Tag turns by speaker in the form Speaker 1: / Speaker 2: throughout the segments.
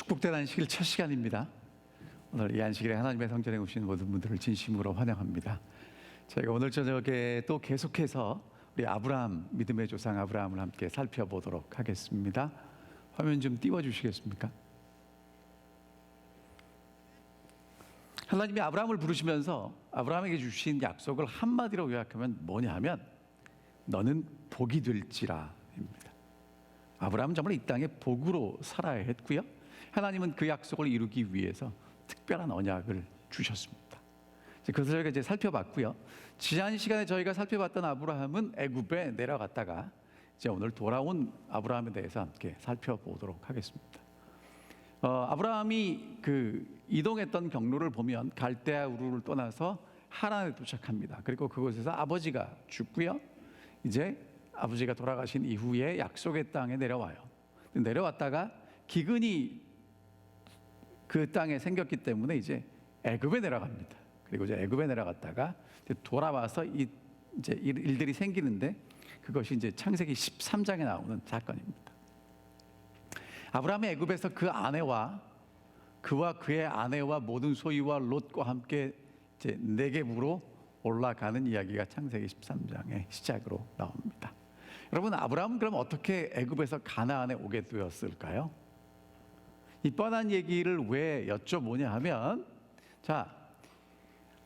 Speaker 1: 축복된 안식일 첫 시간입니다. 오늘 이 안식일에 하나님의 성전에 오신 모든 분들을 진심으로 환영합니다. 저희가 오늘 저녁에 또 계속해서 우리 아브라함, 믿음의 조상 아브라함을 함께 살펴보도록 하겠습니다. 화면 좀 띄워주시겠습니까? 하나님이 아브라함을 부르시면서 아브라함에게 주신 약속을 한마디로 요약하면 뭐냐 하면 너는 복이 될지라 입니다. 아브라함은 정말 이 땅에 복으로 살아야 했고요, 하나님은 그 약속을 이루기 위해서 특별한 언약을 주셨습니다. 그것을 저희가 이제 살펴봤고요. 지난 시간에 저희가 살펴봤던 아브라함은 애굽에 내려갔다가 이제 오늘 돌아온 아브라함에 대해서 함께 살펴보도록 하겠습니다. 아브라함이 이동했던 경로를 보면 갈대아 우르를 떠나서 하란에 도착합니다. 그리고 그곳에서 아버지가 죽고요, 이제 아버지가 돌아가신 이후에 약속의 땅에 내려와요. 내려왔다가 기근이 그 땅에 생겼기 때문에 이제 애굽에 내려갑니다. 그리고 이제 애굽에 내려갔다가 이제 돌아와서 이제 일들이 생기는데 그것이 이제 창세기 13장에 나오는 사건입니다. 아브라함이 애굽에서 그와 그의 아내와 모든 소유와 롯과 함께 이제 네겝으로 올라가는 이야기가 창세기 13장의 시작으로 나옵니다. 여러분, 아브라함은 그럼 어떻게 애굽에서 가나안에 오게 되었을까요? 이 뻔한 얘기를 왜 여쭤보냐 하면, 자,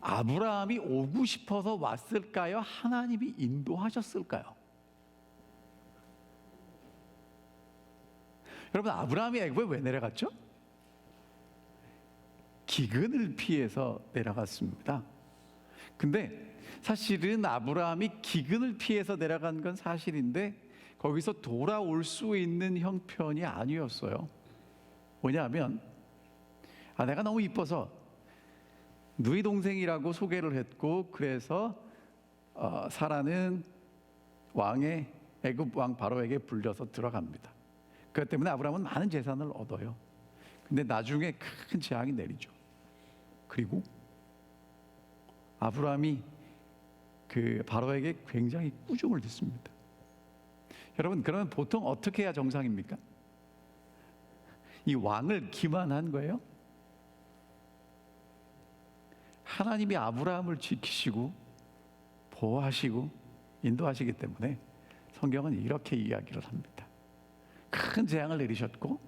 Speaker 1: 아브라함이 오고 싶어서 왔을까요? 하나님이 인도하셨을까요? 여러분, 아브라함이 애굽에 왜 내려갔죠? 기근을 피해서 내려갔습니다. 근데 사실은 아브라함이 기근을 피해서 내려간 건 사실인데 거기서 돌아올 수 있는 형편이 아니었어요. 뭐냐면 아내가 너무 이뻐서 누이 동생이라고 소개를 했고, 그래서 사라는 왕의 애굽 왕 바로에게 불려서 들어갑니다. 그것 때문에 아브라함은 많은 재산을 얻어요. 근데 나중에 큰 재앙이 내리죠. 그리고 아브라함이 그 바로에게 굉장히 꾸중을 듣습니다. 여러분, 그러면 보통 어떻게 해야 정상입니까? 이 왕을 기만한 거예요? 하나님이 아브라함을 지키시고 보호하시고 인도하시기 때문에 성경은 이렇게 이야기를 합니다. 큰 재앙을 내리셨고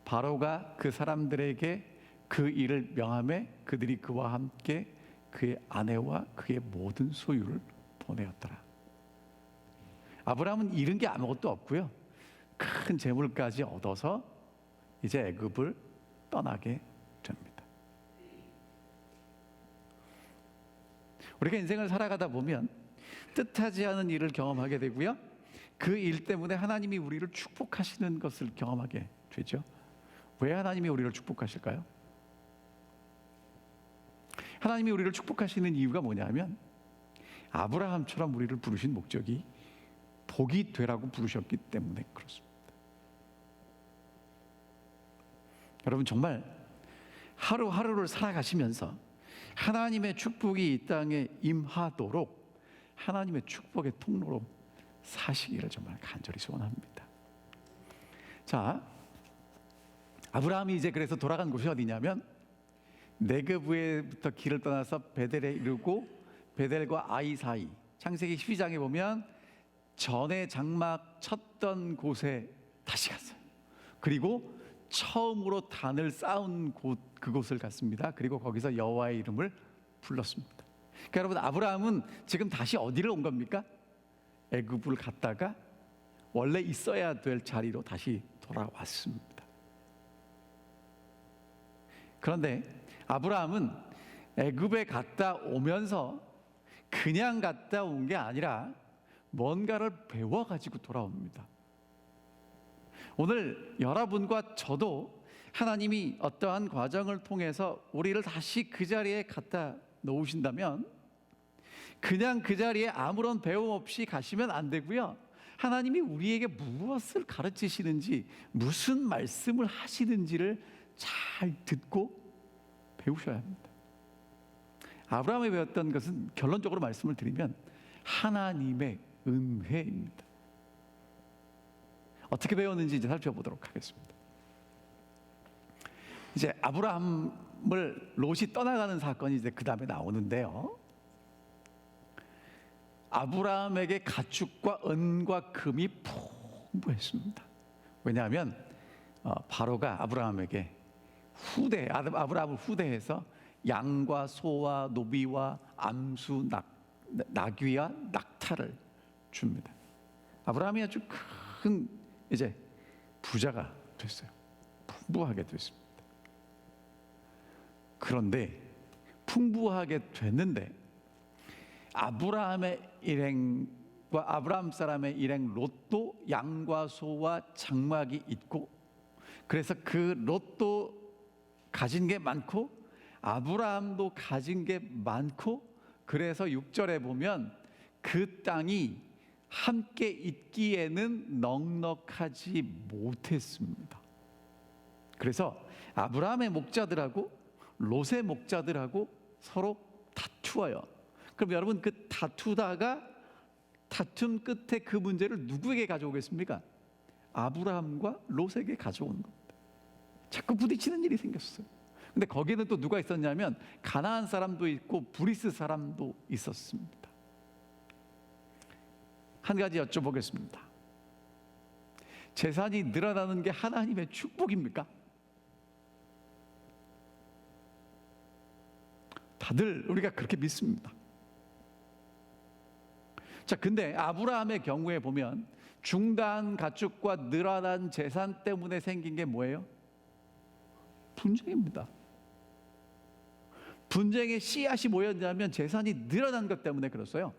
Speaker 1: 바로가 그 사람들에게 그 일을 명함에 그들이 그와 함께 그의 아내와 그의 모든 소유를 보내었더라. 아브라함은 잃은 게 아무것도 없고요, 큰 재물까지 얻어서 이제 애굽을 떠나게 됩니다. 우리가 인생을 살아가다 보면 뜻하지 않은 일을 경험하게 되고요, 그 일 때문에 하나님이 우리를 축복하시는 것을 경험하게 되죠. 왜 하나님이 우리를 축복하실까요? 하나님이 우리를 축복하시는 이유가 뭐냐면 아브라함처럼 우리를 부르신 목적이 복이 되라고 부르셨기 때문에 그렇습니다. 여러분, 정말 하루하루를 살아가시면서 하나님의 축복이 이 땅에 임하도록 하나님의 축복의 통로로 사시기를 정말 간절히 소원합니다. 자, 아브라함이 이제 그래서 돌아간 곳이 어디냐면 네겝부터 길을 떠나서 베델에 이르고 베델과 아이 사이, 창세기 12장에 보면 전에 장막 쳤던 곳에 다시 갔어요. 그리고 처음으로 단을 쌓은 그곳을 갔습니다. 그리고 거기서 여호와의 이름을 불렀습니다. 그러니까 여러분, 아브라함은 지금 다시 어디를 온 겁니까? 애굽을 갔다가 원래 있어야 될 자리로 다시 돌아왔습니다. 그런데 아브라함은 애굽에 갔다 오면서 그냥 갔다 온 게 아니라 뭔가를 배워가지고 돌아옵니다. 오늘 여러분과 저도 하나님이 어떠한 과정을 통해서 우리를 다시 그 자리에 갖다 놓으신다면 그냥 그 자리에 아무런 배움 없이 가시면 안 되고요, 하나님이 우리에게 무엇을 가르치시는지, 무슨 말씀을 하시는지를 잘 듣고 배우셔야 합니다. 아브라함이 배웠던 것은 결론적으로 말씀을 드리면 하나님의 은혜입니다. 어떻게 배웠는지 이제 살펴보도록 하겠습니다. 이제 아브라함을 롯이 떠나가는 사건이 이제 그 다음에 나오는데요. 아브라함에게 가축과 은과 금이 풍부했습니다. 왜냐하면 바로가 아브라함에게 아브라함을 후대해서 양과 소와 노비와 암수 나귀와 낙타를 줍니다. 아브라함이 아주 큰 이제 부자가 됐어요. 풍부하게 됐습니다. 그런데 풍부하게 됐는데 아브라함의 일행과 아브라함 사람의 일행 롯도 양과 소와 장막이 있고, 그래서 그 롯도 가진 게 많고 아브라함도 가진 게 많고, 그래서 6절에 보면 그 땅이 함께 있기에는 넉넉하지 못했습니다. 그래서 아브라함의 목자들하고 롯의 목자들하고 서로 다투어요. 그럼 여러분, 그 다툼 끝에 그 문제를 누구에게 가져오겠습니까? 아브라함과 롯에게 가져오는 겁니다. 자꾸 부딪히는 일이 생겼어요. 근데 거기에는 또 누가 있었냐면 가나안 사람도 있고 브리스 사람도 있었습니다. 한 가지 여쭤보겠습니다. 재산이 늘어나는 게 하나님의 축복입니까? 다들 우리가 그렇게 믿습니다. 자, 근데 아브라함의 경우에 보면 중단 가축과 늘어난 재산 때문에 생긴 게 뭐예요? 분쟁입니다. 분쟁의 씨앗이 뭐였냐면 재산이 늘어난 것 때문에 그랬어요.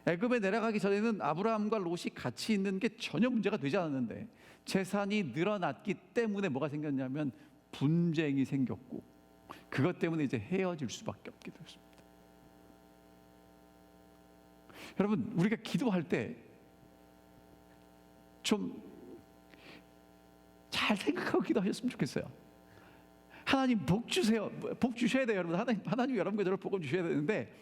Speaker 1: 애굽에 내려가기 전에는 아브라함과 롯이 같이 있는 게 전혀 문제가 되지 않았는데 재산이 늘어났기 때문에 뭐가 생겼냐면 분쟁이 생겼고, 그것 때문에 이제 헤어질 수밖에 없게 됐습니다. 여러분, 우리가 기도할 때 좀 잘 생각하고 기도하셨으면 좋겠어요. 하나님 복 주세요. 복 주셔야 돼요, 여러분. 하나님 여러분과 저를 복을 주셔야 되는데,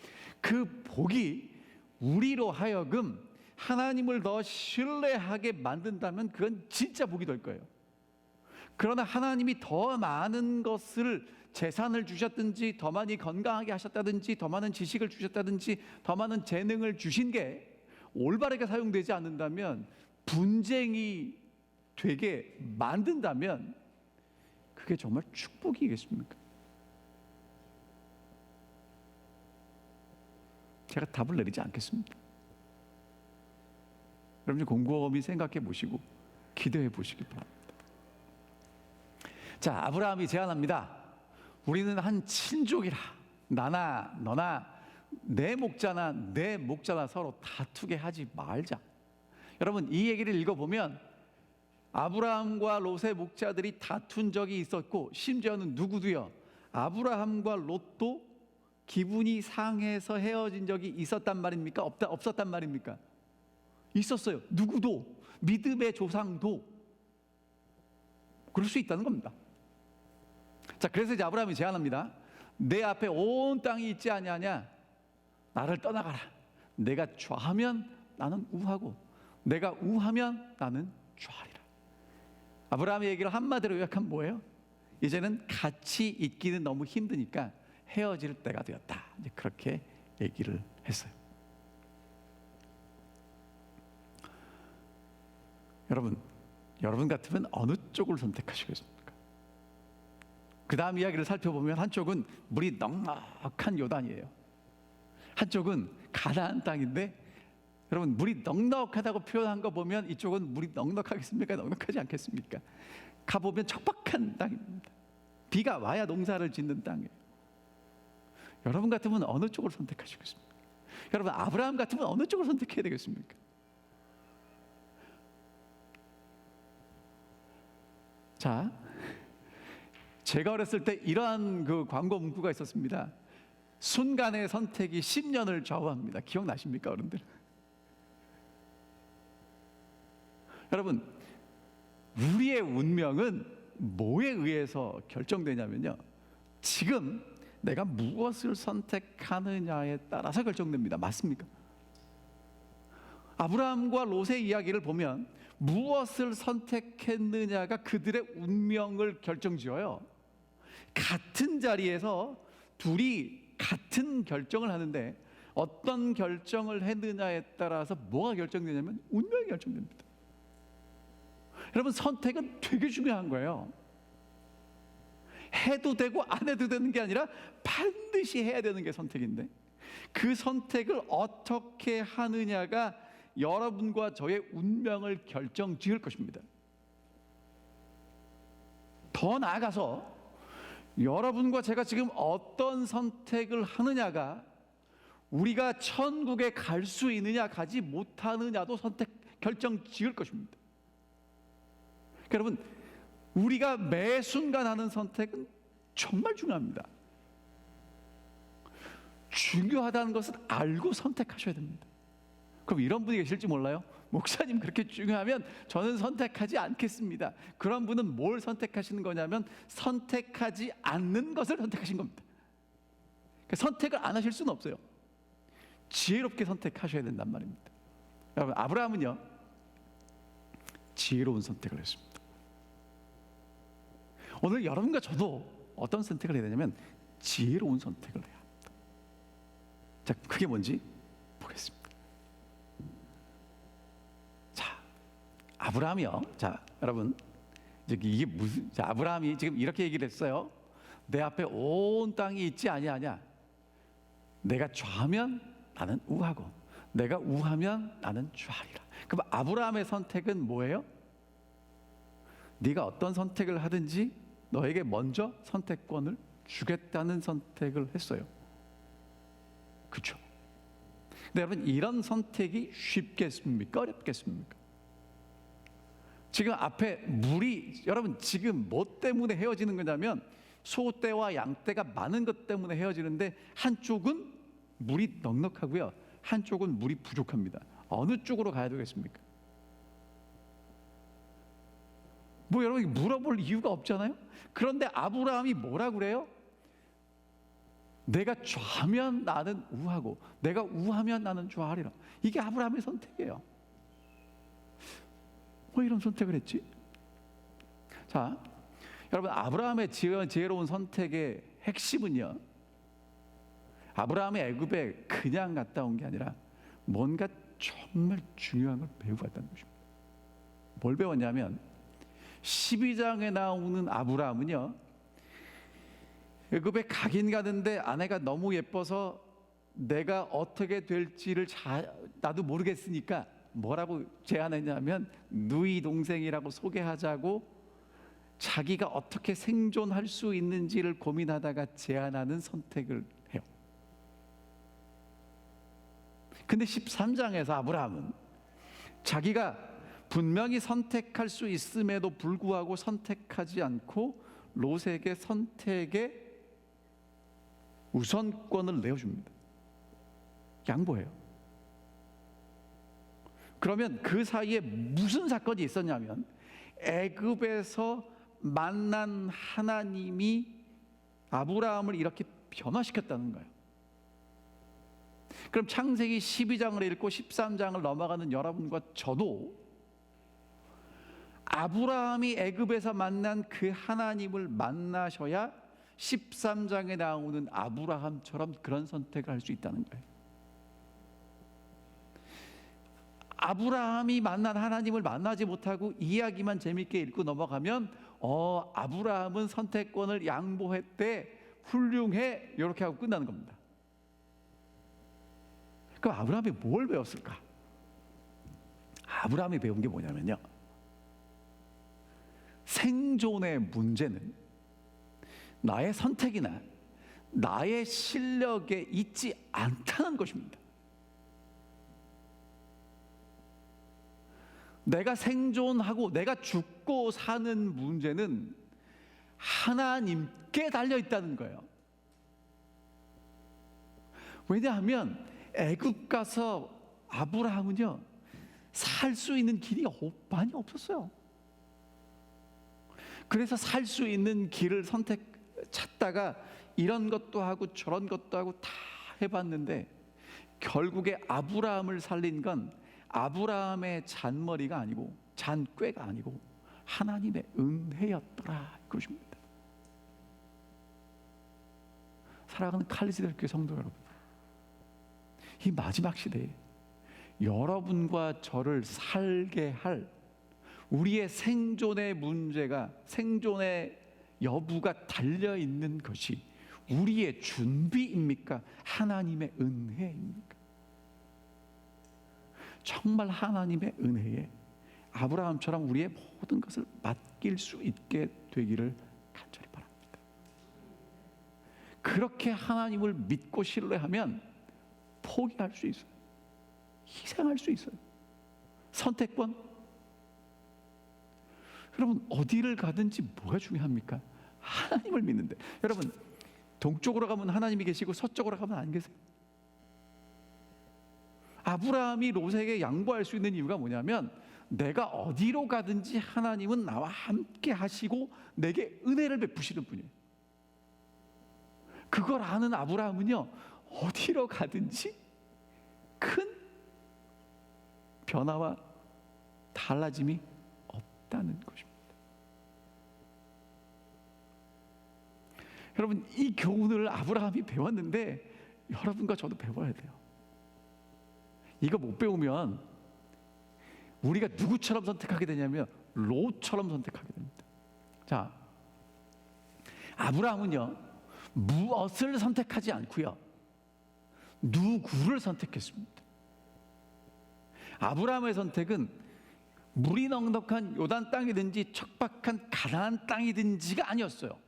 Speaker 1: 그 복이 우리로 하여금 하나님을 더 신뢰하게 만든다면 그건 진짜 복이 될 거예요. 그러나 하나님이 더 많은 것을, 재산을 주셨든지 더 많이 건강하게 하셨다든지 더 많은 지식을 주셨다든지 더 많은 재능을 주신 게 올바르게 사용되지 않는다면, 분쟁이 되게 만든다면 그게 정말 축복이겠습니까? 제가 답을 내리지 않겠습니다. 여러분 곰곰이 생각해 보시고 기도해 보시기 바랍니다. 자, 아브라함이 제안합니다. 우리는 한 친족이라 나나 너나 내 목자나 서로 다투게 하지 말자. 여러분, 이 얘기를 읽어보면 아브라함과 롯의 목자들이 다툰 적이 있었고, 심지어는 누구도요, 아브라함과 롯도 기분이 상해서 헤어진 적이 있었단 말입니까? 없었단 말입니까? 있었어요. 누구도, 믿음의 조상도 그럴 수 있다는 겁니다. 자, 그래서 이제 아브라함이 제안합니다. 내 앞에 온 땅이 있지 아니하냐? 나를 떠나가라. 내가 좌하면 나는 우하고 내가 우하면 나는 좌하리라. 아브라함의 얘기를 한마디로 요약하면 뭐예요? 이제는 같이 있기는 너무 힘드니까 헤어질 때가 되었다. 이제 그렇게 얘기를 했어요. 여러분 같으면 어느 쪽을 선택하시겠습니까? 그 다음 이야기를 살펴보면 한쪽은 물이 넉넉한 요단이에요. 한쪽은 가나안 땅인데, 여러분 물이 넉넉하다고 표현한 거 보면 이쪽은 물이 넉넉하겠습니까? 넉넉하지 않겠습니까? 가보면 척박한 땅입니다. 비가 와야 농사를 짓는 땅이에요. 여러분 같으면 어느 쪽을 선택하시겠습니까? 여러분, 아브라함 같으면 어느 쪽을 선택해야 되겠습니까? 자, 제가 어렸을 때 이러한 그 광고 문구가 있었습니다. 순간의 선택이 10년을 좌우합니다. 기억나십니까, 어른들? 여러분, 우리의 운명은 뭐에 의해서 결정되냐면요, 지금 내가 무엇을 선택하느냐에 따라서 결정됩니다. 맞습니까? 아브라함과 롯의 이야기를 보면 무엇을 선택했느냐가 그들의 운명을 결정지어요. 같은 자리에서 둘이 같은 결정을 하는데 어떤 결정을 했느냐에 따라서 뭐가 결정되냐면 운명이 결정됩니다. 여러분, 선택은 되게 중요한 거예요. 해도 되고 안 해도 되는 게 아니라 반드시 해야 되는 게 선택인데, 그 선택을 어떻게 하느냐가 여러분과 저의 운명을 결정 지을 것입니다. 더 나아가서 여러분과 제가 지금 어떤 선택을 하느냐가 우리가 천국에 갈 수 있느냐 가지 못하느냐도 선택 결정 지을 것입니다. 여러분, 우리가 매 순간 하는 선택은 정말 중요합니다. 중요하다는 것을 알고 선택하셔야 됩니다. 그럼 이런 분이 계실지 몰라요. 목사님, 그렇게 중요하면 저는 선택하지 않겠습니다. 그런 분은 뭘 선택하시는 거냐면 선택하지 않는 것을 선택하신 겁니다. 그러니까 선택을 안 하실 수는 없어요. 지혜롭게 선택하셔야 된단 말입니다. 여러분, 아브라함은요, 지혜로운 선택을 했습니다. 오늘 여러분과 저도 어떤 선택을 해야 되냐면 지혜로운 선택을 해야 합니다. 자, 그게 뭔지 보겠습니다. 자, 아브라함이요. 자, 여러분, 이게 무슨, 자, 아브라함이 지금 이렇게 얘기를 했어요. 내 앞에 온 땅이 있지 아니하냐. 내가 좌하면 나는 우하고 내가 우하면 나는 좌하리라. 그럼 아브라함의 선택은 뭐예요? 네가 어떤 선택을 하든지 너에게 먼저 선택권을 주겠다는 선택을 했어요. 그렇죠? 근데 여러분, 이런 선택이 쉽겠습니까? 어렵겠습니까? 지금 앞에 물이, 여러분, 지금 뭐 때문에 헤어지는 거냐면 소떼와 양떼가 많은 것 때문에 헤어지는데 한쪽은 물이 넉넉하고요, 한쪽은 물이 부족합니다. 어느 쪽으로 가야 되겠습니까? 뭐 여러분, 물어볼 이유가 없잖아요. 그런데 아브라함이 뭐라 그래요? 내가 좌하면 나는 우하고 내가 우하면 나는 좌하리라. 이게 아브라함의 선택이에요. 뭐 이런 선택을 했지? 자, 여러분, 아브라함의 지혜로운 선택의 핵심은요, 아브라함이 애굽에 그냥 갔다 온 게 아니라 뭔가 정말 중요한 걸 배우고 갔다는 것입니다. 뭘 배웠냐면 12장에 나오는 아브라함은요, 애굽에 가긴 가는데 아내가 너무 예뻐서 내가 어떻게 될지를 나도 모르겠으니까 뭐라고 제안했냐면 누이 동생이라고 소개하자고 자기가 어떻게 생존할 수 있는지를 고민하다가 제안하는 선택을 해요. 근데 13장에서 아브라함은 자기가 분명히 선택할 수 있음에도 불구하고 선택하지 않고 롯에게 선택의 우선권을 내어줍니다. 양보해요. 그러면 그 사이에 무슨 사건이 있었냐면 애굽에서 만난 하나님이 아브라함을 이렇게 변화시켰다는 거예요. 그럼 창세기 12장을 읽고 13장을 넘어가는 여러분과 저도 아브라함이 애굽에서 만난 그 하나님을 만나셔야 13장에 나오는 아브라함처럼 그런 선택을 할 수 있다는 거예요. 아브라함이 만난 하나님을 만나지 못하고 이야기만 재밌게 읽고 넘어가면 아브라함은 선택권을 양보했대, 훌륭해, 이렇게 하고 끝나는 겁니다. 그럼 아브라함이 뭘 배웠을까? 아브라함이 배운 게 뭐냐면요, 생존의 문제는 나의 선택이나 나의 실력에 있지 않다는 것입니다. 내가 생존하고 내가 죽고 사는 문제는 하나님께 달려 있다는 거예요. 왜냐하면 애굽 가서 아브라함은요, 살 수 있는 길이 많이 없었어요. 그래서 살 수 있는 길을 찾다가 이런 것도 하고 저런 것도 하고 다 해봤는데 결국에 아브라함을 살린 건 아브라함의 잔머리가 아니고 잔꾀가 아니고 하나님의 은혜였더라, 그것입니다. 사랑하는 칼리지대교회 성도 여러분, 이 마지막 시대에 여러분과 저를 살게 할 우리의 생존의 문제가, 생존의 여부가 달려있는 것이 우리의 준비입니까? 하나님의 은혜입니까? 정말 하나님의 은혜에 아브라함처럼 우리의 모든 것을 맡길 수 있게 되기를 간절히 바랍니다. 그렇게 하나님을 믿고 신뢰하면 포기할 수 있어요. 희생할 수 있어요. 선택권. 여러분, 어디를 가든지 뭐가 중요합니까? 하나님을 믿는데. 여러분, 동쪽으로 가면 하나님이 계시고 서쪽으로 가면 안 계세요. 아브라함이 롯에게 양보할 수 있는 이유가 뭐냐면, 내가 어디로 가든지 하나님은 나와 함께 하시고 내게 은혜를 베푸시는 분이에요. 그걸 아는 아브라함은요, 어디로 가든지 큰 변화와 달라짐이 없다는 것입니다. 여러분, 이 교훈을 아브라함이 배웠는데 여러분과 저도 배워야 돼요. 이거 못 배우면 우리가 누구처럼 선택하게 되냐면 롯처럼 선택하게 됩니다. 자, 아브라함은요, 무엇을 선택하지 않고요, 누구를 선택했습니다. 아브라함의 선택은 물이 넉넉한 요단 땅이든지 척박한 가나안 땅이든지가 아니었어요.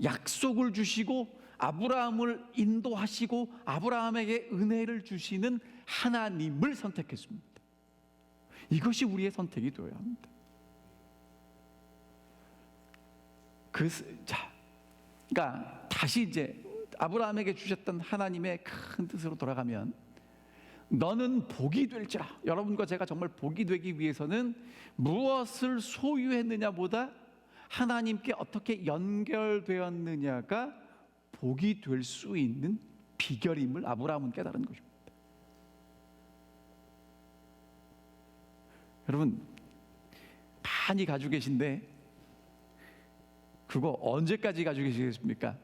Speaker 1: 약속을 주시고 아브라함을 인도하시고 아브라함에게 은혜를 주시는 하나님을 선택했습니다. 이것이 우리의 선택이 되어야 합니다. 그러니까 다시 이제 아브라함에게 주셨던 하나님의 큰 뜻으로 돌아가면, 너는 복이 될지라. 여러분과 제가 정말 복이 되기 위해서는 무엇을 소유했느냐보다 하나님께 어떻게 연결되었느냐가 복이 될 수 있는 비결임을 아브라함은 깨달은 것입니다. 여러분, 많이 가지고 계신데 그거 언제까지 가지고 계시겠습니까?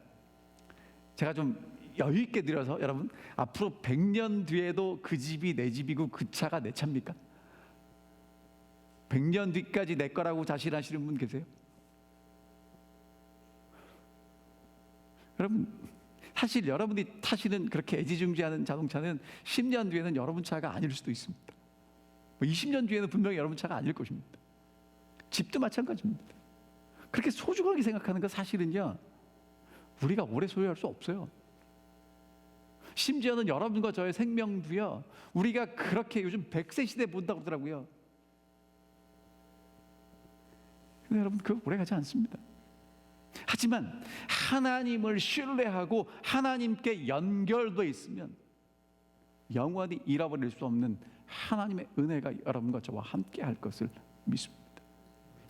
Speaker 1: 제가 좀 여유 있게 드려서, 여러분, 앞으로 100년 뒤에도 그 집이 내 집이고 그 차가 내 차입니까? 100년 뒤까지 내 거라고 자신하시는 분 계세요? 여러분, 사실 여러분이 타시는 그렇게 애지중지하는 자동차는 10년 뒤에는 여러분 차가 아닐 수도 있습니다. 20년 뒤에는 분명히 여러분 차가 아닐 것입니다. 집도 마찬가지입니다. 그렇게 소중하게 생각하는 건 사실은요, 우리가 오래 소유할 수 없어요. 심지어는 여러분과 저의 생명도요, 우리가 그렇게 요즘 100세 시대 본다고 하더라고요. 근데 여러분, 그거 오래 가지 않습니다. 하지만 하나님을 신뢰하고 하나님께 연결되어 있으면 영원히 잃어버릴 수 없는 하나님의 은혜가 여러분과 저와 함께 할 것을 믿습니다.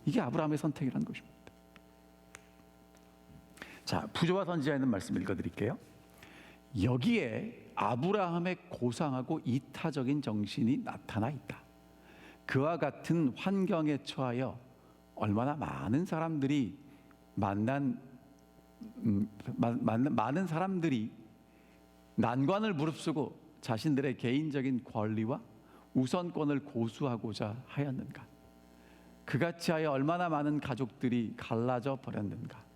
Speaker 1: 이게 아브라함의 선택이라는 것입니다. 자, 부조와 선지자에 있는 말씀 읽어드릴게요. 여기에 아브라함의 고상하고 이타적인 정신이 나타나 있다. 그와 같은 환경에 처하여 얼마나 많은 사람들이 많은 사람들이 난관을 무릅쓰고 자신들의 개인적인 권리와 우선권을 고수하고자 하였는가? 그같이 하여 얼마나 많은 가족들이 갈라져 버렸는가?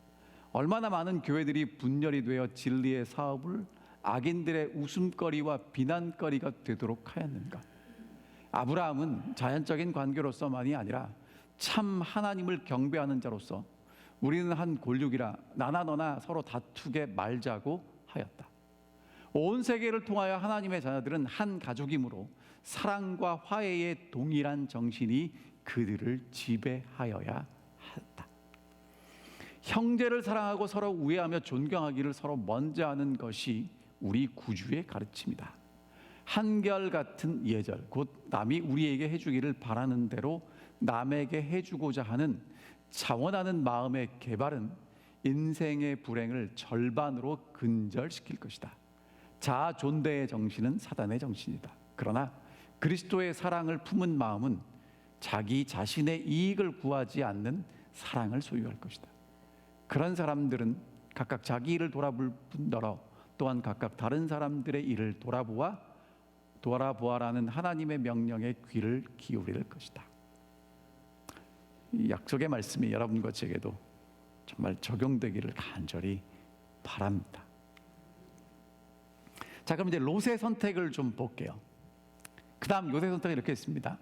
Speaker 1: 얼마나 많은 교회들이 분열이 되어 진리의 사업을 악인들의 웃음거리와 비난거리가 되도록 하였는가? 아브라함은 자연적인 관계로서만이 아니라 참 하나님을 경배하는 자로서 우리는 한 골육이라 나나 너나 서로 다투게 말자고 하였다. 온 세계를 통하여 하나님의 자녀들은 한 가족이므로 사랑과 화해의 동일한 정신이 그들을 지배하여야 한다. 형제를 사랑하고 서로 우애하며 존경하기를 서로 먼저 하는 것이 우리 구주의 가르침이다. 한결같은 예절, 곧 남이 우리에게 해주기를 바라는 대로 남에게 해주고자 하는 자원하는 마음의 개발은 인생의 불행을 절반으로 근절시킬 것이다. 자아 존대의 정신은 사단의 정신이다. 그러나 그리스도의 사랑을 품은 마음은 자기 자신의 이익을 구하지 않는 사랑을 소유할 것이다. 그런 사람들은 각각 자기 일을 돌아볼 뿐더러 또한 각각 다른 사람들의 일을 돌아보아라는 하나님의 명령에 귀를 기울일 것이다. 이 약속의 말씀이 여러분과 제게도 정말 적용되기를 간절히 바랍니다. 자, 그럼 이제 롯의 선택을 좀 볼게요. 그 다음 롯의 선택은 이렇게 했습니다.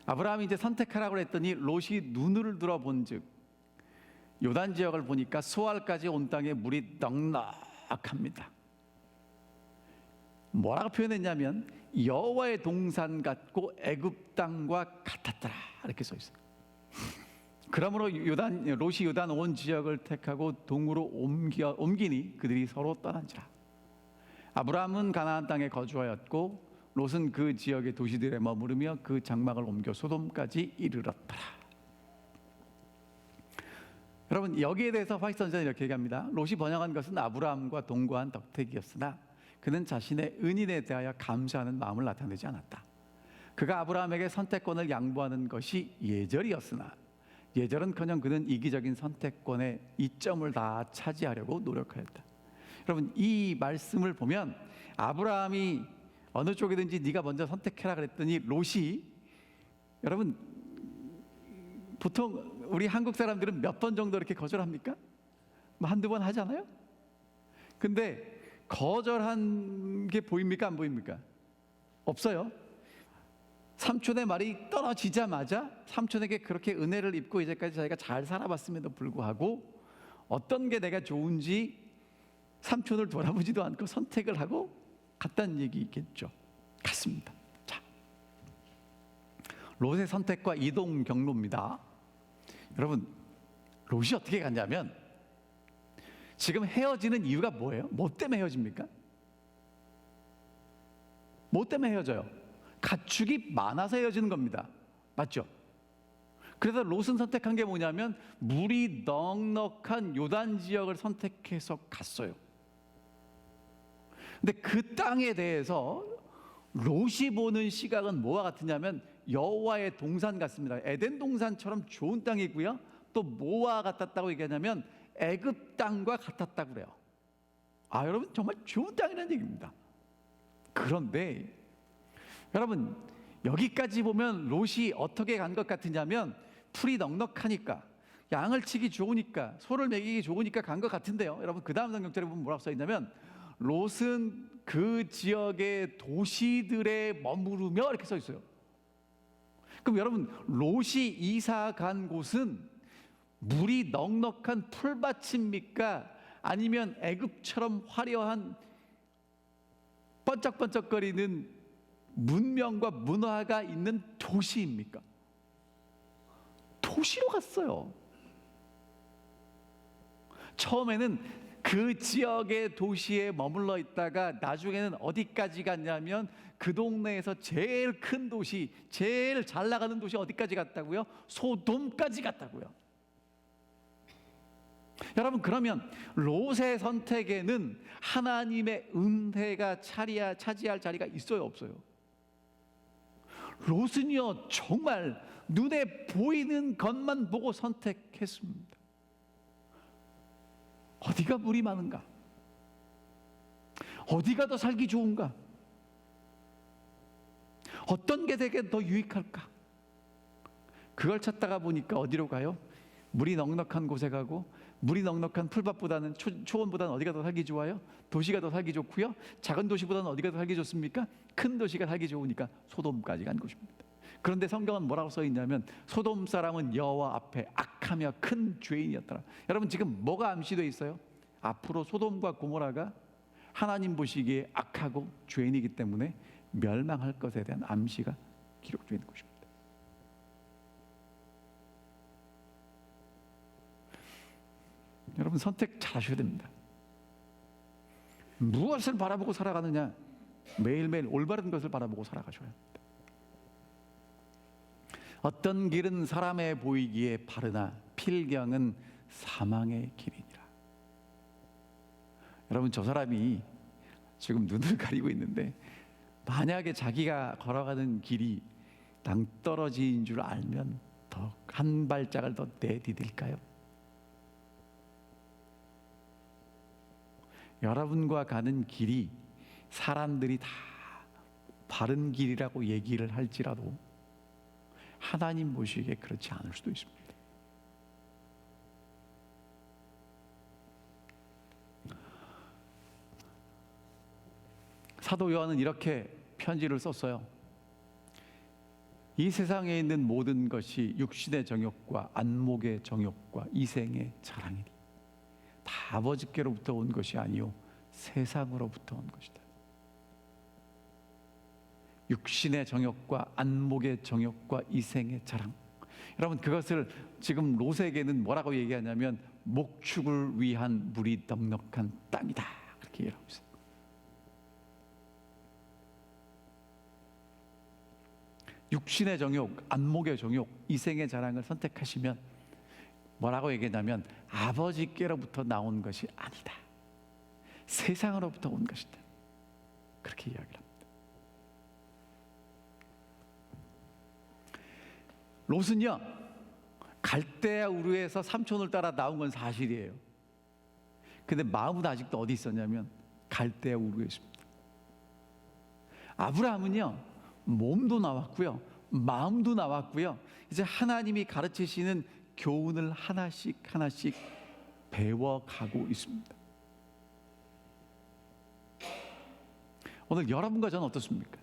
Speaker 1: 아브라함이 이제 선택하라고 했더니 롯이 눈을 들어본즉 요단 지역을 보니까 수알까지 온 땅에 물이 넉넉합니다. 뭐라고 표현했냐면 여호와의 동산 같고 애굽 땅과 같았더라 이렇게 써 있어요. 그러므로 롯이 요단 온 지역을 택하고 동으로 옮기니 그들이 서로 떠난지라. 아브라함은 가나안 땅에 거주하였고 롯은 그 지역의 도시들에 머무르며 그 장막을 옮겨 소돔까지 이르렀더라. 여러분, 여기에 대해서 화이트 선지자는 이렇게 얘기합니다. 롯이 번영한 것은 아브라함과 동거한 덕택이었으나 그는 자신의 은인에 대하여 감사하는 마음을 나타내지 않았다. 그가 아브라함에게 선택권을 양보하는 것이 예절이었으나 예절은커녕 그는 이기적인 선택권의 이점을 다 차지하려고 노력하였다. 여러분, 이 말씀을 보면 아브라함이 어느 쪽이든지 네가 먼저 선택해라 그랬더니 롯이, 여러분 보통 우리 한국 사람들은 몇 번 정도 이렇게 거절합니까? 뭐 한두 번 하잖아요. 근데 거절한 게 보입니까? 안 보입니까? 없어요. 삼촌의 말이 떨어지자마자 삼촌에게 그렇게 은혜를 입고 이제까지 자기가 잘 살아봤음에도 불구하고 어떤 게 내가 좋은지 삼촌을 돌아보지도 않고 선택을 하고 갔다는 얘기겠죠. 같습니다. 자, 롯의 선택과 이동 경로입니다. 여러분, 롯이 어떻게 갔냐면 지금 헤어지는 이유가 뭐예요? 뭐 때문에 헤어집니까? 뭐 때문에 헤어져요? 가축이 많아서 헤어지는 겁니다. 맞죠? 그래서 롯은 선택한 게 뭐냐면 물이 넉넉한 요단 지역을 선택해서 갔어요. 근데 그 땅에 대해서 롯이 보는 시각은 뭐와 같으냐면 여호와의 동산 같습니다. 에덴 동산처럼 좋은 땅이고요. 또 뭐와 같았다고 얘기하냐면 애굽 땅과 같았다고 그래요. 아, 여러분 정말 좋은 땅이라는 얘기입니다. 그런데 여러분 여기까지 보면 롯이 어떻게 간 것 같으냐면 풀이 넉넉하니까 양을 치기 좋으니까 소를 먹이기 좋으니까 간 것 같은데요. 여러분 그 다음 성경절에 보면 뭐라고 써 있냐면 롯은 그 지역의 도시들에 머무르며 이렇게 써 있어요. 그럼 여러분 롯이 이사 간 곳은 물이 넉넉한 풀밭입니까? 아니면 애굽처럼 화려한 번쩍번쩍거리는 문명과 문화가 있는 도시입니까? 도시로 갔어요. 처음에는 그 지역의 도시에 머물러 있다가 나중에는 어디까지 갔냐면 그 동네에서 제일 큰 도시, 제일 잘 나가는 도시 어디까지 갔다고요? 소돔까지 갔다고요. 여러분 그러면 롯의 선택에는 하나님의 은혜가 차지할 자리가 있어요, 없어요? 롯은요 정말 눈에 보이는 것만 보고 선택했습니다. 어디가 물이 많은가? 어디가 더 살기 좋은가? 어떤 게 되게 더 유익할까? 그걸 찾다가 보니까 어디로 가요? 물이 넉넉한 곳에 가고 물이 넉넉한 풀밭보다는 초원보다는 어디가 더 살기 좋아요? 도시가 더 살기 좋고요. 작은 도시보다는 어디가 더 살기 좋습니까? 큰 도시가 살기 좋으니까 소돔까지 간 곳입니다. 그런데 성경은 뭐라고 써 있냐면 소돔 사람은 여호와 앞에 악하며 큰 죄인이었더라. 여러분 지금 뭐가 암시되어 있어요? 앞으로 소돔과 고모라가 하나님 보시기에 악하고 죄인이기 때문에 멸망할 것에 대한 암시가 기록되어 있는 것입니다. 여러분 선택 잘 하셔야 됩니다. 무엇을 바라보고 살아가느냐? 매일매일 올바른 것을 바라보고 살아가셔야 합니다. 어떤 길은 사람에 보이기에 바르나 필경은 사망의 길이니라. 여러분 저 사람이 지금 눈을 가리고 있는데 만약에 자기가 걸어가는 길이 낭떠러지인 줄 알면 더 한 발짝을 더 내디딜까요? 여러분과 가는 길이 사람들이 다 바른 길이라고 얘기를 할지라도 하나님 보시기에 그렇지 않을 수도 있습니다. 사도 요한은 이렇게 편지를 썼어요. 이 세상에 있는 모든 것이 육신의 정욕과 안목의 정욕과 이생의 자랑이니 다 아버지께로부터 온 것이 아니요 세상으로부터 온 것이다. 육신의 정욕과 안목의 정욕과 이생의 자랑. 여러분, 그것을 지금 롯에게는 뭐라고 얘기하냐면 목축을 위한 물이 넉넉한 땅이다, 그렇게 얘기하고 있어요. 육신의 정욕, 안목의 정욕, 이생의 자랑을 선택하시면 뭐라고 얘기하냐면 아버지께로부터 나온 것이 아니다, 세상으로부터 온 것이다, 그렇게 이야기를 합니다. 롯은요, 갈대아 우르에서 삼촌을 따라 나온 건 사실이에요. 근데 마음은 아직도 어디 있었냐면 갈대아 우르에 있습니다. 아브라함은요, 몸도 나왔고요, 마음도 나왔고요, 이제 하나님이 가르치시는 교훈을 하나씩 하나씩 배워가고 있습니다. 오늘 여러분과 저는 어떻습니까?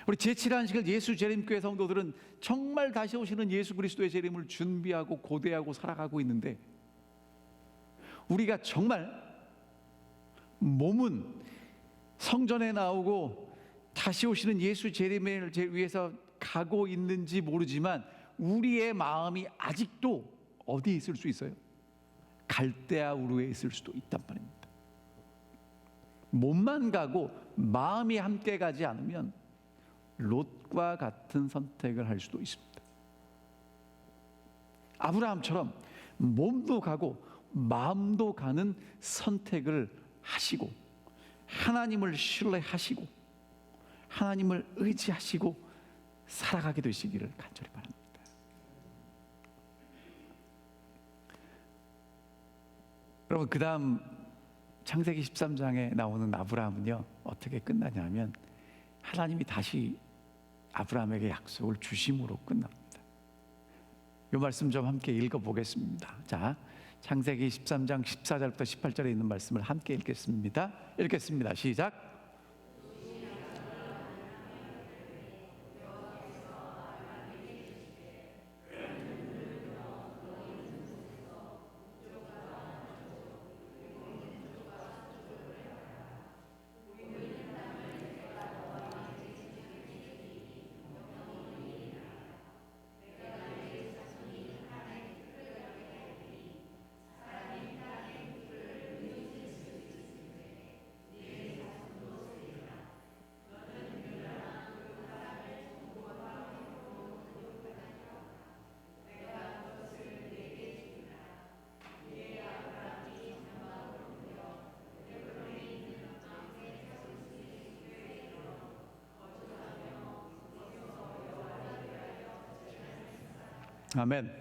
Speaker 1: 우리 제7안식일 예수 재림교회 성도들은 정말 다시 오시는 예수 그리스도의 재림을 준비하고 고대하고 살아가고 있는데, 우리가 정말 몸은 성전에 나오고 다시 오시는 예수 재림을 위해서 가고 있는지 모르지만 우리의 마음이 아직도 어디에 있을 수 있어요? 갈대아 우르에 있을 수도 있단 말입니다. 몸만 가고 마음이 함께 가지 않으면 롯과 같은 선택을 할 수도 있습니다. 아브라함처럼 몸도 가고 마음도 가는 선택을 하시고 하나님을 신뢰하시고 하나님을 의지하시고 살아가게 되시기를 간절히 바랍니다. 여러분, 그 다음 창세기 13장에 나오는 아브라함은요, 어떻게 끝나냐면 하나님이 다시 아브라함에게 약속을 주심으로 끝납니다. 이 말씀 좀 함께 읽어보겠습니다. 자, 창세기 13장 14절부터 18절에 있는 말씀을 함께 읽겠습니다. 읽겠습니다. 시작. 아멘.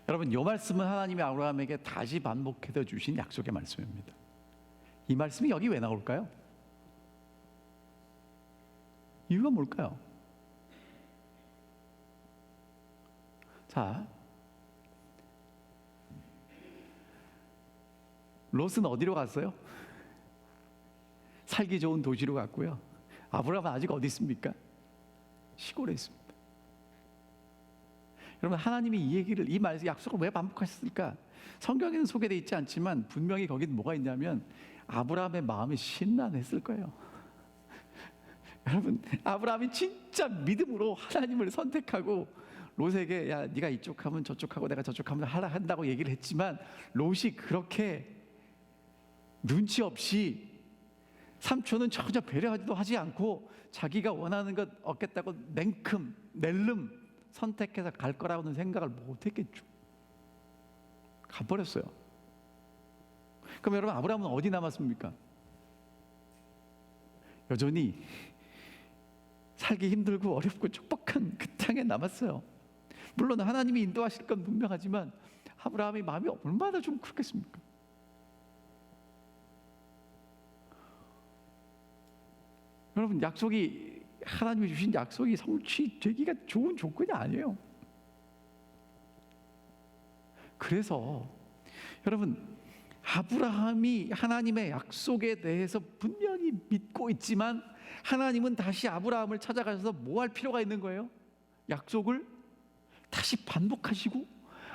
Speaker 1: 여러분, 이 말씀은 하나님이 아브라함에게 다시 반복해서 주신 약속의 말씀입니다. 이 말씀이 여기 왜 나올까요? 이유가 뭘까요? 자, 롯은 어디로 갔어요? 살기 좋은 도시로 갔고요. 아브라함은 아직 어디 있습니까? 시골에 있습니다. 여러분, 하나님이 이 얘기를, 이 말, 약속을 왜 반복하셨을까? 성경에는 소개되어 있지 않지만 분명히 거긴 뭐가 있냐면 아브라함의 마음이 신란했을 거예요. 여러분, 아브라함이 진짜 믿음으로 하나님을 선택하고 롯에게 야, 네가 이쪽 하면 저쪽 하고 내가 저쪽 하면 하라 한다고 얘기를 했지만 롯이 그렇게 눈치 없이 삼촌은 전혀 배려하지도 하지 않고 자기가 원하는 것 얻겠다고 냉큼 낼름 선택해서 갈 거라고는 생각을 못했겠죠. 가버렸어요. 그럼 여러분, 아브라함은 어디 남았습니까? 여전히 살기 힘들고 어렵고 촉박한 그 땅에 남았어요. 물론 하나님이 인도하실 건 분명하지만 아브라함의 마음이 얼마나 좀 그렇겠습니까? 여러분, 하나님이 주신 약속이 성취되기가 좋은 조건이 아니에요. 그래서 여러분, 아브라함이 하나님의 약속에 대해서 분명히 믿고 있지만 하나님은 다시 아브라함을 찾아가셔서 뭐 할 필요가 있는 거예요? 약속을 다시 반복하시고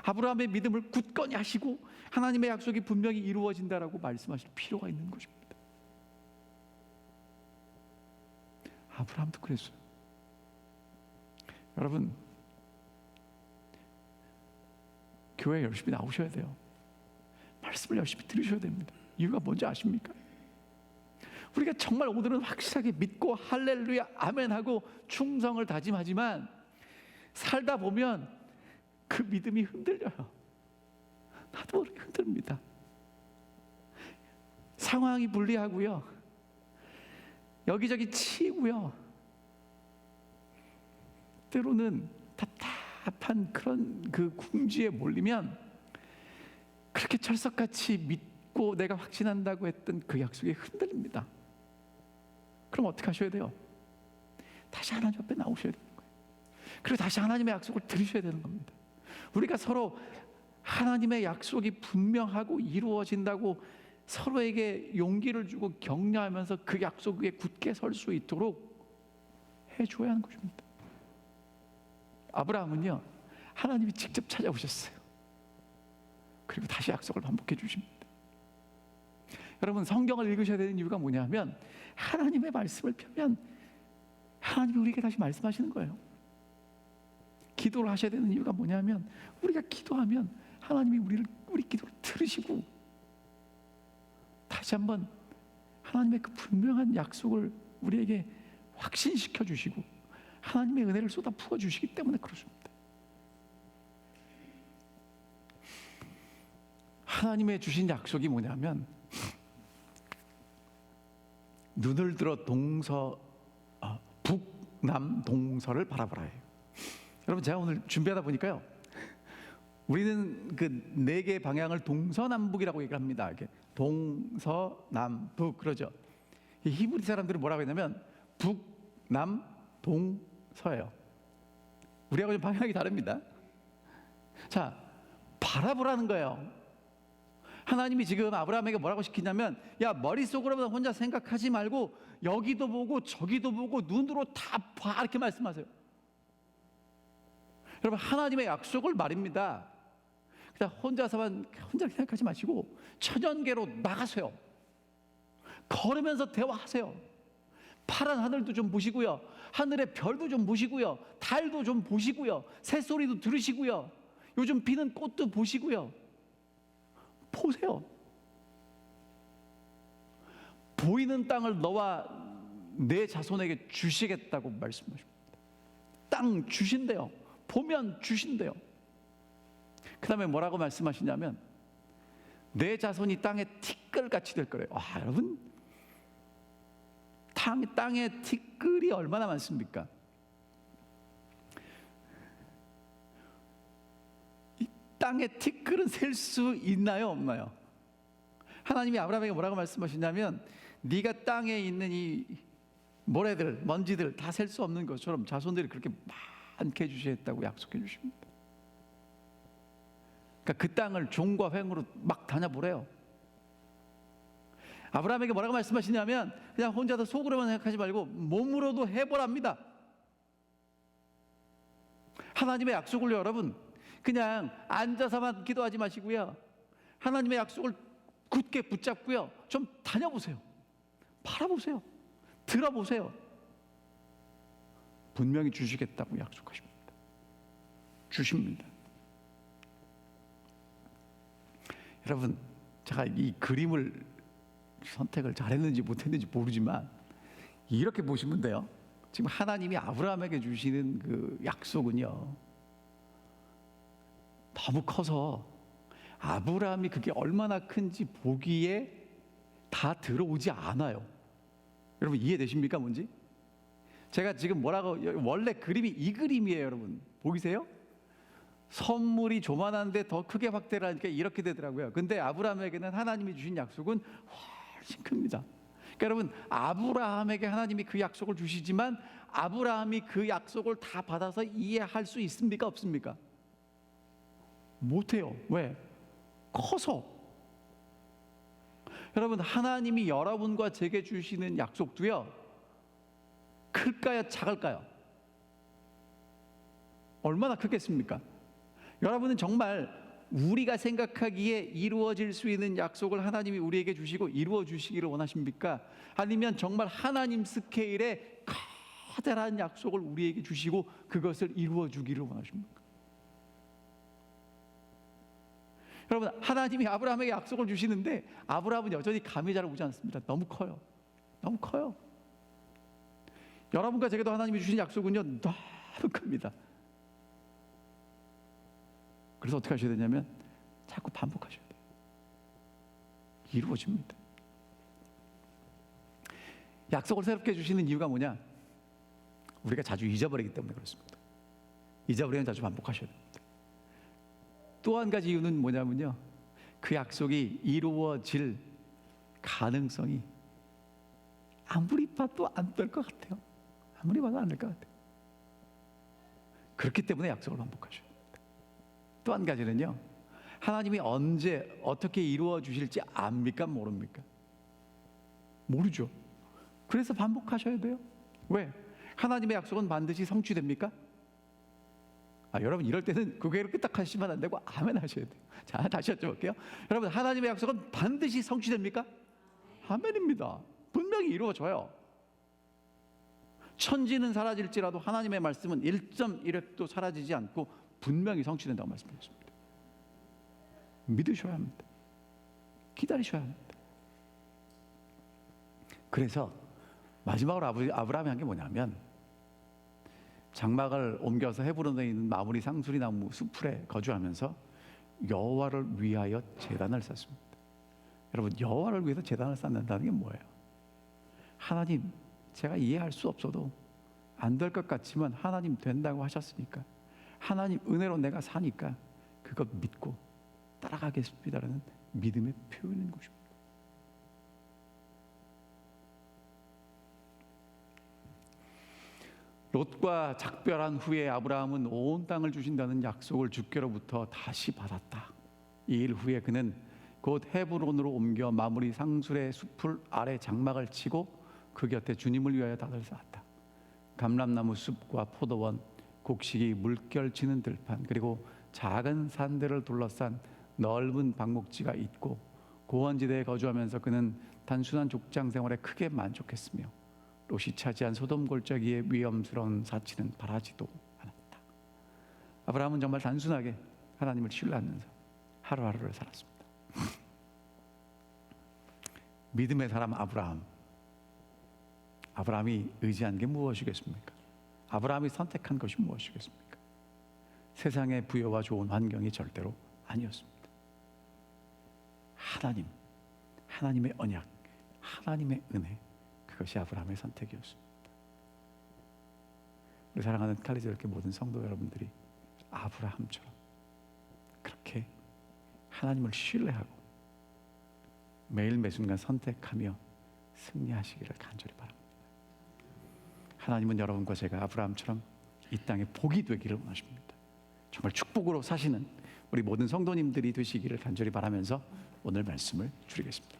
Speaker 1: 아브라함의 믿음을 굳건히 하시고 하나님의 약속이 분명히 이루어진다라고 말씀하실 필요가 있는 것입니다. 아브라함도 그랬어요. 여러분, 교회에 열심히 나오셔야 돼요. 말씀을 열심히 들으셔야 됩니다. 이유가 뭔지 아십니까? 우리가 정말 오늘은 확실하게 믿고 할렐루야 아멘 하고 충성을 다짐하지만 살다 보면 그 믿음이 흔들려요. 나도 모르게 흔들립니다. 상황이 불리하고요, 여기저기 치이고요, 때로는 답답한 그런 그 궁지에 몰리면 그렇게 철석같이 믿고 내가 확신한다고 했던 그 약속이 흔들립니다. 그럼 어떻게 하셔야 돼요? 다시 하나님 앞에 나오셔야 되는 거예요. 그리고 다시 하나님의 약속을 들으셔야 되는 겁니다. 우리가 서로 하나님의 약속이 분명하고 이루어진다고 서로에게 용기를 주고 격려하면서 그 약속 위에 굳게 설 수 있도록 해줘야 하는 것입니다. 아브라함은요, 하나님이 직접 찾아오셨어요. 그리고 다시 약속을 반복해 주십니다. 여러분, 성경을 읽으셔야 되는 이유가 뭐냐면 하나님의 말씀을 펴면 하나님이 우리에게 다시 말씀하시는 거예요. 기도를 하셔야 되는 이유가 뭐냐면 우리가 기도하면 하나님이 우리 기도를 들으시고 다시 한번 하나님의 그 분명한 약속을 우리에게 확신시켜 주시고 하나님의 은혜를 쏟아 부어 주시기 때문에 그렇습니다. 하나님의 주신 약속이 뭐냐면 눈을 들어 북남동서를 바라보라. 여러분, 제가 오늘 준비하다 보니까요, 우리는 그 네 개의 방향을 동서남북이라고 얘기합니다. 이렇게 동서남북 그러죠. 이 히브리 사람들은 뭐라고 했냐면 북남동서예요. 우리하고 좀 방향이 다릅니다. 자, 바라보라는 거예요. 하나님이 지금 아브라함에게 뭐라고 시키냐면, 야, 머릿속으로만 혼자 생각하지 말고 여기도 보고 저기도 보고 눈으로 다 봐, 이렇게 말씀하세요. 여러분, 하나님의 약속을 말입니다. 그냥 혼자 생각하지 마시고 천연계로 나가세요. 걸으면서 대화하세요. 파란 하늘도 좀 보시고요, 하늘의 별도 좀 보시고요, 달도 좀 보시고요, 새소리도 들으시고요, 요즘 피는 꽃도 보시고요. 보세요. 보이는 땅을 너와 내 자손에게 주시겠다고 말씀하십니다. 땅 주신대요. 보면 주신대요. 그 다음에 뭐라고 말씀하시냐면 내 자손이 땅에 티끌같이 될 거래요. 여러분, 땅에 티끌이 얼마나 많습니까? 땅에 티끌은 셀 수 있나요, 없나요? 하나님이 아브라함에게 뭐라고 말씀하시냐면 네가 땅에 있는 이 모래들, 먼지들 다 셀 수 없는 것처럼 자손들이 그렇게 많게 해주시겠다고 약속해 주십니다. 그러니까 그 땅을 종과 횡으로 막 다녀보래요. 아브라함에게 뭐라고 말씀하시냐면 그냥 혼자서 속으로만 생각하지 말고 몸으로도 해보랍니다. 하나님의 약속을 여러분 그냥 앉아서만 기도하지 마시고요, 하나님의 약속을 굳게 붙잡고요, 좀 다녀보세요. 바라보세요. 들어보세요. 분명히 주시겠다고 약속하십니다. 주십니다. 여러분, 제가 이 그림을 선택을 잘했는지 못했는지 모르지만 이렇게 보시면 돼요. 지금 하나님이 아브라함에게 주시는 그 약속은요, 너무 커서 아브라함이 그게 얼마나 큰지 보기에 다 들어오지 않아요. 여러분, 이해되십니까? 뭔지? 제가 지금 원래 그림이 이 그림이에요. 여러분, 보이세요? 선물이 조만한데 더 크게 확대를 하니까 이렇게 되더라고요. 근데 아브라함에게는 하나님이 주신 약속은 훨씬 큽니다. 그러니까 여러분, 아브라함에게 하나님이 그 약속을 주시지만 아브라함이 그 약속을 다 받아서 이해할 수 있습니까? 없습니까? 못해요. 왜? 커서. 여러분, 하나님이 여러분과 제게 주시는 약속도요, 클까요? 작을까요? 얼마나 크겠습니까? 여러분은 정말 우리가 생각하기에 이루어질 수 있는 약속을 하나님이 우리에게 주시고 이루어 주시기를 원하십니까? 아니면 정말 하나님 스케일의 커다란 약속을 우리에게 주시고 그것을 이루어 주기를 원하십니까? 여러분, 하나님이 아브라함에게 약속을 주시는데 아브라함은 여전히 감이 잘 오지 않습니다. 너무 커요. 너무 커요. 여러분과 제게도 하나님이 주신 약속은요, 너무 큽니다. 그래서 어떻게 하셔야 되냐면 자꾸 반복하셔야 돼요. 이루어집니다. 약속을 새롭게 주시는 이유가 뭐냐? 우리가 자주 잊어버리기 때문에 그렇습니다. 잊어버리면 자주 반복하셔야 됩니다. 또 한 가지 이유는 뭐냐면요, 그 약속이 이루어질 가능성이 아무리 봐도 안 될 것 같아요. 아무리 봐도 안 될 것 같아요. 그렇기 때문에 약속을 반복하셔야 됩니다. 또 한 가지는요, 하나님이 언제 어떻게 이루어 주실지 압니까? 모릅니까? 모르죠. 그래서 반복하셔야 돼요. 왜? 하나님의 약속은 반드시 성취됩니까? 여러분, 이럴 때는 고개를 끄덕 하시면 안 되고 아멘 하셔야 돼요. 자, 다시 여쭤볼게요. 여러분, 하나님의 약속은 반드시 성취됩니까? 아멘입니다. 분명히 이루어져요. 천지는 사라질지라도 하나님의 말씀은 1.1획도 사라지지 않고 분명히 성취된다고 말씀드렸습니다. 믿으셔야 합니다. 기다리셔야 합니다. 그래서 마지막으로 아브라함이 한 게 뭐냐면, 장막을 옮겨서 헤브론에 있는 마므리 상수리 나무 수풀에 거주하면서 여호와를 위하여 제단을 쌓습니다. 여러분, 여호와를 위해서 제단을 쌓는다는 게 뭐예요? 하나님, 제가 이해할 수 없어도 안 될 것 같지만 하나님 된다고 하셨으니까, 하나님 은혜로 내가 사니까 그것 믿고 따라가겠습니다라는 믿음의 표현인 것입니다. 롯과 작별한 후에 아브라함은 온 땅을 주신다는 약속을 주께로부터 다시 받았다. 이 일 후에 그는 곧 헤브론으로 옮겨 마므리 상술의 숲을 아래 장막을 치고 그 곁에 주님을 위하여 닷을 쌓았다. 감람나무 숲과 포도원, 곡식이 물결치는 들판, 그리고 작은 산들을 둘러싼 넓은 방목지가 있고, 고원지대에 거주하면서 그는 단순한 족장 생활에 크게 만족했으며 롯이 차지한 소돔 골짜기의 위험스러운 사치는 바라지도 않았다. 아브라함은 정말 단순하게 하나님을 신뢰하면서 하루하루를 살았습니다. 믿음의 사람 아브라함이 의지한 게 무엇이겠습니까? 아브라함이 선택한 것이 무엇이겠습니까? 세상의 부여와 좋은 환경이 절대로 아니었습니다. 하나님의 언약, 하나님의 은혜, 그것이 아브라함의 선택이었습니다. 우리 사랑하는 칼리저교회 모든 성도 여러분들이 아브라함처럼 그렇게 하나님을 신뢰하고 매일 매순간 선택하며 승리하시기를 간절히 바랍니다. 하나님은 여러분과 제가 아브라함처럼 이 땅에 복이 되기를 원하십니다. 정말 축복으로 사시는 우리 모든 성도님들이 되시기를 간절히 바라면서 오늘 말씀을 줄이겠습니다.